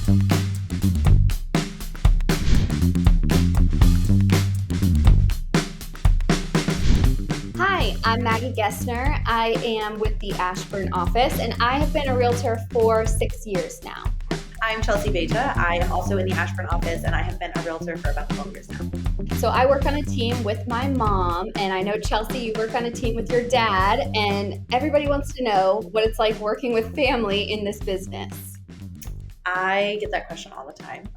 Hi, I'm Maggie Gessner. I am with the Ashburn office, and I have been a realtor for 6 years now. I'm Chelsea Beta. I am also in the Ashburn office, and I have been a realtor for about 12 years now. So I work on a team with my mom, and I know, Chelsea, you work on a team with your dad, and everybody wants to know what it's like working with family in this business. I get that question all the time.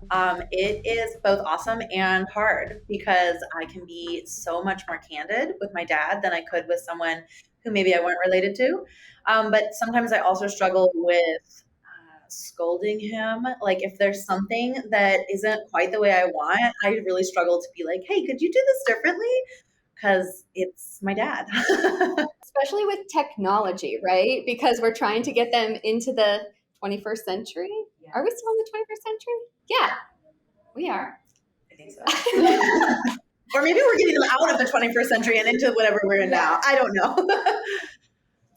It is both awesome and hard because I can be so much more candid with my dad than I could with someone who maybe I weren't related to. But sometimes I also struggle with scolding him. Like if there's something that isn't quite the way I want, I really struggle to be like, hey, could you do this differently? Because it's my dad. Especially with technology, right? Because we're trying to get them into the 21st century. Yeah. Are we still in the 21st century? Yeah, we are. I think so. Or maybe we're getting them out of the 21st century and into whatever we're in now. I don't know.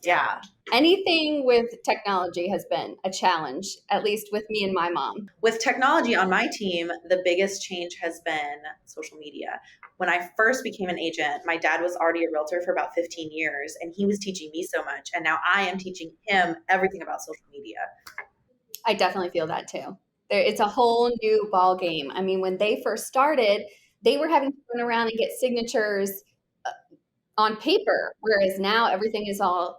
Yeah. Anything with technology has been a challenge, at least with me and my mom. With technology on my team, the biggest change has been social media. When I first became an agent, my dad was already a realtor for about 15 years, and he was teaching me so much. And now I am teaching him everything about social media. I definitely feel that too. It's a whole new ball game. I mean, when they first started, they were having to run around and get signatures on paper, whereas now everything is all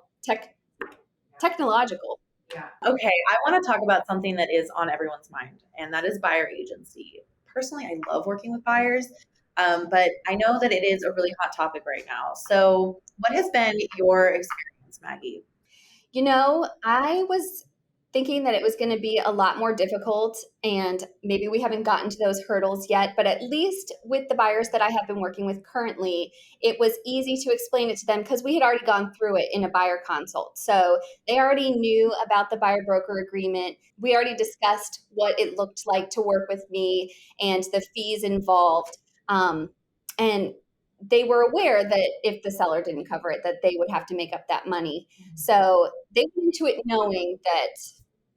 technological. Yeah. Okay, I want to talk about something that is on everyone's mind, and that is buyer agency. Personally, I love working with buyers, but I know that it is a really hot topic right now. So what has been your experience, Maggie? You know, I was thinking that it was going to be a lot more difficult, and maybe we haven't gotten to those hurdles yet, but at least with the buyers that I have been working with currently, it was easy to explain it to them because we had already gone through it in a buyer consult. So they already knew about the buyer broker agreement. We already discussed what it looked like to work with me and the fees involved. And they were aware that if the seller didn't cover it, that they would have to make up that money. So they went into it knowing that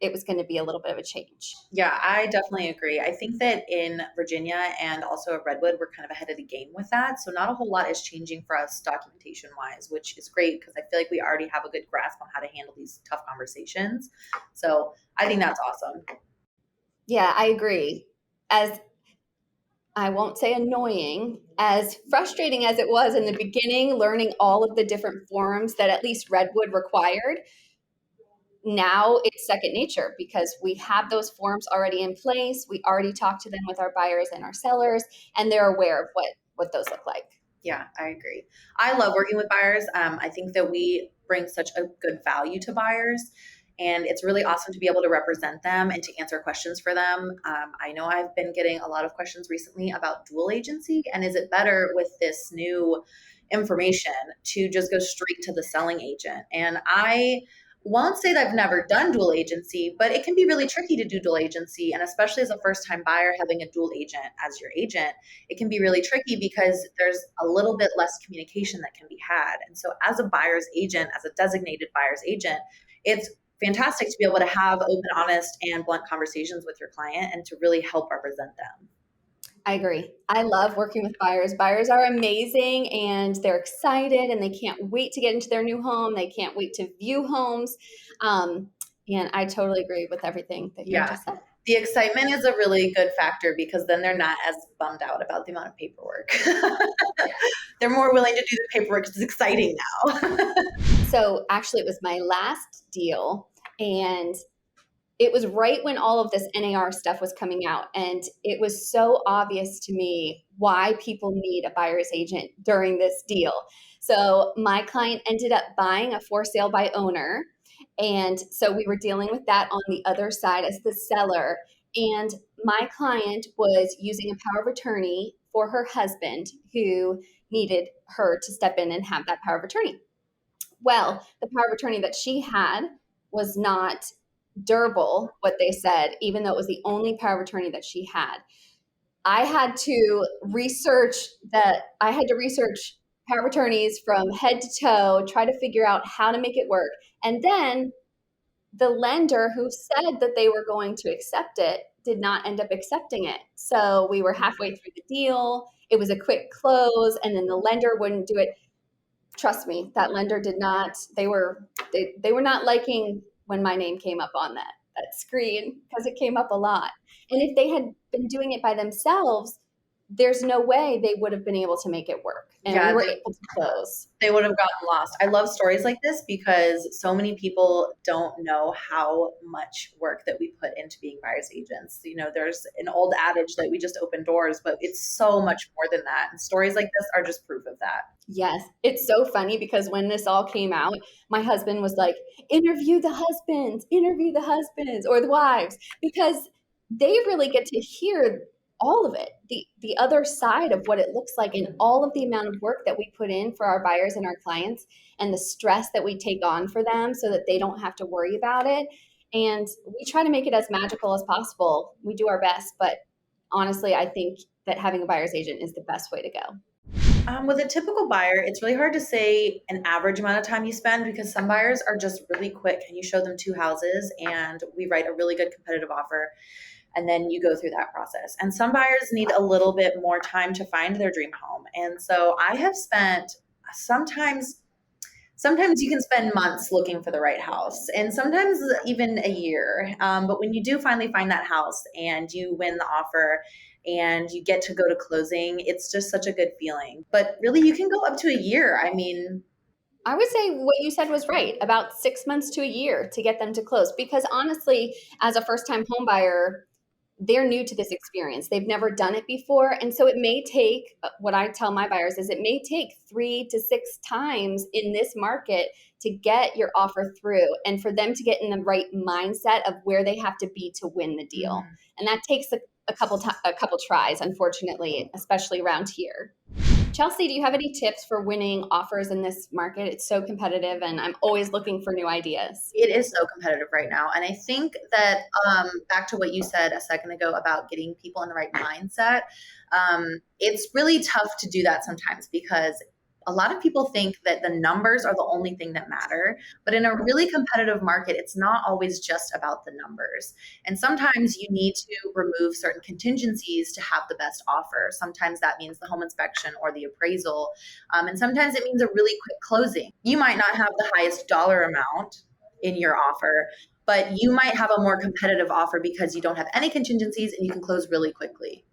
it was going to be a little bit of a change. Yeah, I definitely agree. I think that in Virginia and also at Redwood, we're kind of ahead of the game with that. So not a whole lot is changing for us documentation wise, which is great because I feel like we already have a good grasp on how to handle these tough conversations. So I think that's awesome. Yeah, I agree. As I won't say annoying, as frustrating as it was in the beginning, learning all of the different forms that at least Redwood required, now it's second nature because we have those forms already in place. We already talk to them with our buyers and our sellers, and they're aware of what those look like. Yeah, I agree. I love working with buyers. I think that we bring such a good value to buyers, and it's really awesome to be able to represent them and to answer questions for them. I know I've been getting a lot of questions recently about dual agency, and is it better with this new information to just go straight to the selling agent? And I won't say that I've never done dual agency, but it can be really tricky to do dual agency. And especially as a first time buyer, having a dual agent as your agent, it can be really tricky because there's a little bit less communication that can be had. And so as a buyer's agent, as a designated buyer's agent, it's fantastic to be able to have open, honest, and blunt conversations with your client and to really help represent them. I agree. I love working with buyers. Buyers are amazing and they're excited and they can't wait to get into their new home. They can't wait to view homes. And I totally agree with everything that you just said. The excitement is a really good factor because then they're not as bummed out about the amount of paperwork. They're more willing to do the paperwork because it's exciting now. So actually, it was my last deal, and it was right when all of this NAR stuff was coming out. And it was so obvious to me why people need a buyer's agent during this deal. So my client ended up buying a for sale by owner. And so we were dealing with that on the other side as the seller. And my client was using a power of attorney for her husband who needed her to step in and have that power of attorney. Well, the power of attorney that she had was not durable, what they said, even though it was the only power of attorney that she had. I had to research power of attorneys from head to toe, try to figure out how to make it work. And then the lender who said that they were going to accept it did not end up accepting it. So we were halfway through the deal. It was a quick close, and then the lender wouldn't do it. Trust me, that lender did not. They were not liking when my name came up on that screen because it came up a lot. And if they had been doing it by themselves, there's no way they would have been able to make it work. And we Yeah, were able to close. they would have gotten lost. I love stories like this because so many people don't know how much work that we put into being buyer's agents. You know, there's an old adage that we just open doors, but it's so much more than that. And stories like this are just proof of that. Yes, it's so funny because when this all came out, my husband was like, interview the husbands or the wives, because they really get to hear all of it, the other side of what it looks like, and all of the amount of work that we put in for our buyers and our clients, and the stress that we take on for them so that they don't have to worry about it. And we try to make it as magical as possible. We do our best, but honestly, I think that having a buyer's agent is the best way to go. With a typical buyer, it's really hard to say an average amount of time you spend because some buyers are just really quick and you show them two houses and we write a really good competitive offer and then you go through that process. And some buyers need a little bit more time to find their dream home. And so I have spent sometimes you can spend months looking for the right house and sometimes even a year. But when you do finally find that house and you win the offer and you get to go to closing, it's just such a good feeling. But really, you can go up to a year. I mean, I would say what you said was right, about 6 months to a year to get them to close. Because honestly, as a first time home buyer, they're new to this experience. They've never done it before. And so it may take, what I tell my buyers is it may take 3 to 6 times in this market to get your offer through and for them to get in the right mindset of where they have to be to win the deal. And that takes a couple tries, unfortunately, especially around here. Chelsea, do you have any tips for winning offers in this market? It's so competitive and I'm always looking for new ideas. it is so competitive right now. And I think that back to what you said a second ago about getting people in the right mindset, it's really tough to do that sometimes because a lot of people think that the numbers are the only thing that matter. But in a really competitive market, it's not always just about the numbers. And sometimes you need to remove certain contingencies to have the best offer. Sometimes that means the home inspection or the appraisal. And sometimes it means a really quick closing. You might not have the highest dollar amount in your offer, but you might have a more competitive offer because you don't have any contingencies and you can close really quickly.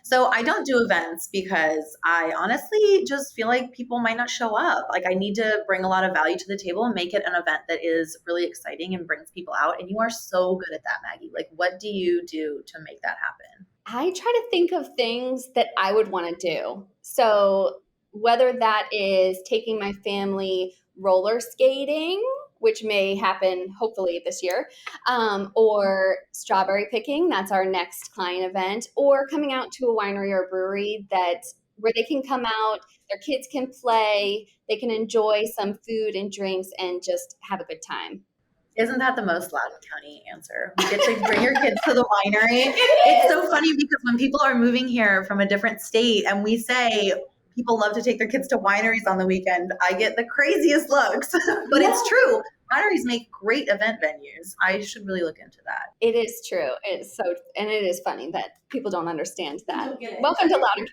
So I don't do events because I honestly just feel like people might not show up. Like I need to bring a lot of value to the table and make it an event that is really exciting and brings people out. And you are so good at that, Maggie. Like what do you do to make that happen? I try to think of things that I would want to do. So, whether that is taking my family roller skating, which may happen hopefully this year, or strawberry picking, that's our next client event, or coming out to a winery or brewery that where they can come out, their kids can play, they can enjoy some food and drinks and just have a good time. Isn't that the most Loudoun County answer? We get to bring your kids to the winery. It's so funny because when people are moving here from a different state and we say people love to take their kids to wineries on the weekend, I get the craziest looks. But it's true. Wineries make great event venues. I should really look into that. It is true. It's so, and it is funny that people don't understand that. Welcome to Loudoun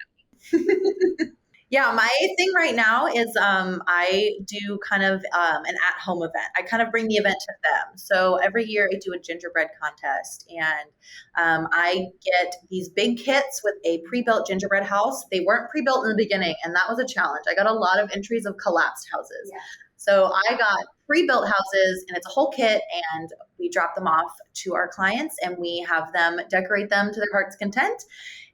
County. Yeah, my thing right now is I do kind of an at-home event. I kind of bring the event to them. So every year I do a gingerbread contest, and I get these big kits with a pre-built gingerbread house. They weren't pre-built in the beginning, and that was a challenge. I got a lot of entries of collapsed houses. Yeah. So I got pre-built houses, and it's a whole kit, and we drop them off to our clients, and we have them decorate them to their heart's content.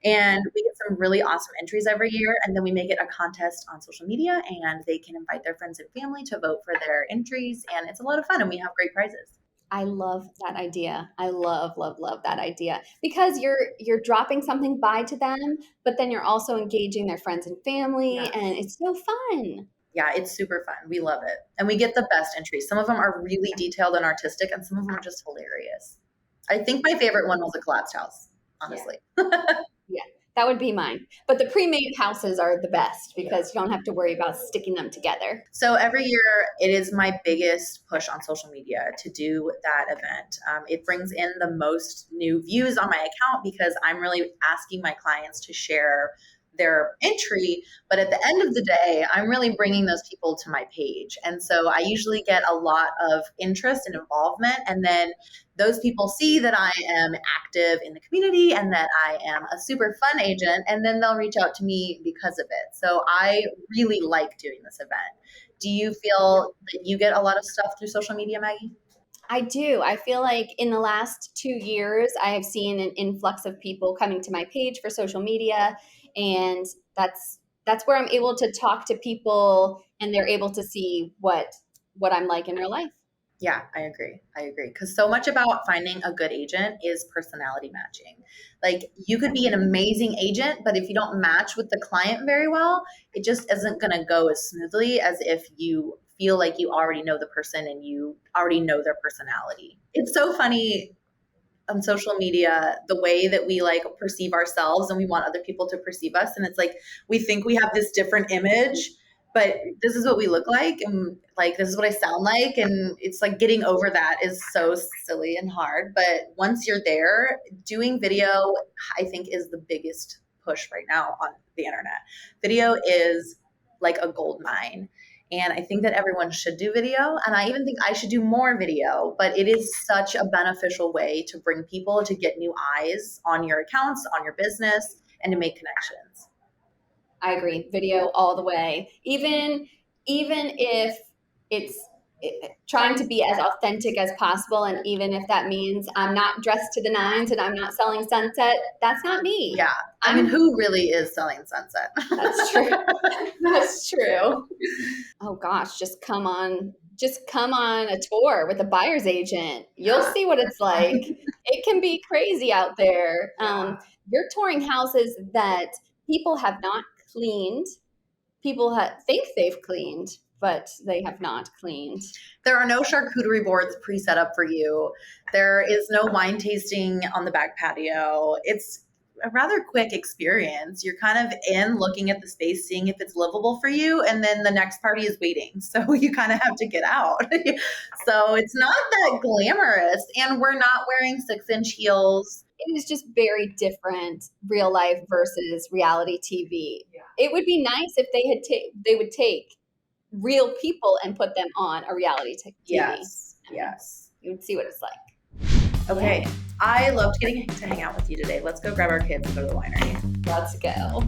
And we get some really awesome entries every year. And then we make it a contest on social media and they can invite their friends and family to vote for their entries. And it's a lot of fun and we have great prizes. I love that idea. I love that idea because you're dropping something by to them, but then you're also engaging their friends and family, yes. And it's so fun. Yeah, it's super fun. We love it. And we get the best entries. Some of them are really detailed and artistic and some of them are just hilarious. I think my favorite one was a collapsed house, honestly. Yeah. That would be mine. But the pre-made houses are the best because you don't have to worry about sticking them together. So every year, it is my biggest push on social media to do that event. It brings in the most new views on my account because I'm really asking my clients to share their entry. But at the end of the day, I'm really bringing those people to my page. And so I usually get a lot of interest and involvement. And then those people see that I am active in the community and that I am a super fun agent. And then they'll reach out to me because of it. So I really like doing this event. Do you feel that you get a lot of stuff through social media, Maggie? I do. I feel like in the last 2 years, I have seen an influx of people coming to my page for social media, and that's where I'm able to talk to people, and they're able to see what I'm like in real life. Yeah, I agree. I agree. Because so much about finding a good agent is personality matching. Like you could be an amazing agent, but if you don't match with the client very well, it just isn't going to go as smoothly as if you feel like you already know the person and you already know their personality. It's so funny on social media the way that we like perceive ourselves and we want other people to perceive us, and it's like we think we have this different image, but this is what we look like and like this is what I sound like, and it's like getting over that is so silly and hard. But once you're there, doing video I think is the biggest push right now on the internet. Video is like a gold mine. And I think that everyone should do video. And I even think I should do more video, but it is such a beneficial way to bring people to get new eyes on your accounts, on your business, and to make connections. I agree. Video all the way. Even if it's trying to be as authentic as possible, and even if that means I'm not dressed to the nines and I'm not selling sunset, that's not me. Yeah. I mean, who really is selling sunset? That's true. That's true. Oh gosh, just come on a tour with a buyer's agent. You'll see what it's like. It can be crazy out there. You're touring houses that people have not cleaned. People think they've cleaned, but they have not cleaned. There are no charcuterie boards pre-set up for you. There is no wine tasting on the back patio. It's a rather quick experience. You're kind of in looking at the space, seeing if it's livable for you, and then the next party is waiting. So you kind of have to get out. So it's not that glamorous, and we're not wearing 6-inch heels. It is just very different real life versus reality TV. Yeah. It would be nice if they would take real people and put them on a reality TV. Yes. Yes. You would see what it's like. Okay. Yeah. I loved getting to hang out with you today. Let's go grab our kids and go to the winery. Let's go.